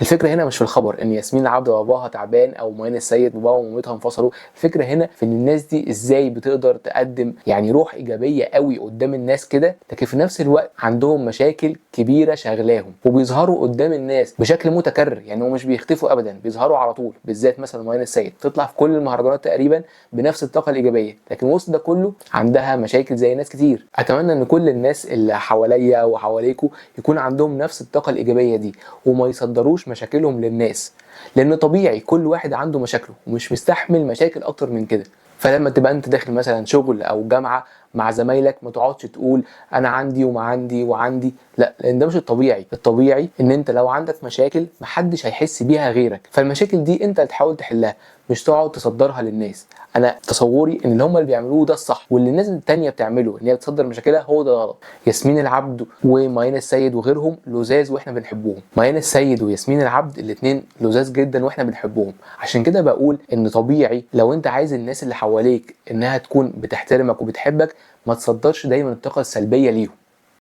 الفكره هنا مش في الخبر ان ياسمين العبد باباها تعبان او ميان السيد باباها ومامتها انفصلوا، الفكره هنا في ان الناس دي ازاي بتقدر تقدم يعني روح ايجابيه قوي قدام الناس كده، لكن في نفس الوقت عندهم مشاكل كبيره شغلاهم وبيظهروا قدام الناس بشكل متكرر. يعني هم مش بيختفوا ابدا، بيظهروا على طول. بالذات مثلا ميان السيد تطلع في كل المهرجانات تقريبا بنفس الطاقه الايجابيه، لكن وسط ده كله عندها مشاكل زي ناس كتير. اتمنى ان كل الناس اللي حواليا وحواليكوا يكون عندهم نفس الطاقه الايجابيه دي وما يصدروش مشاكلهم للناس، لان طبيعي كل واحد عنده مشاكله ومش مستحمل مشاكل اكتر من كده. فلما تبقى انت داخل مثلا شغل او جامعه مع زمايلك ما تقعدش تقول انا عندي وما عندي وعندي، لا، لان ده مش الطبيعي. الطبيعي ان انت لو عندك مشاكل محدش هيحس بيها غيرك، فالمشاكل دي انت اللي تحاول تحلها، مش تقعد تصدرها للناس. انا تصوري ان اللي هم اللي بيعملوه ده الصح، واللي الناس التانية بتعمله ان هي بتصدر مشاكلها هو ده غلط. ياسمين العبد وميان السيد وغيرهم لزاز واحنا بنحبهم. ميان السيد وياسمين العبد الاثنين لزاز جدا واحنا بنحبهم. عشان كده بقول ان طبيعي لو انت عايز الناس اللي حواليك انها تكون بتحترمك وبتحبك ما تصدرش دايما الطاقة السلبية ليهم.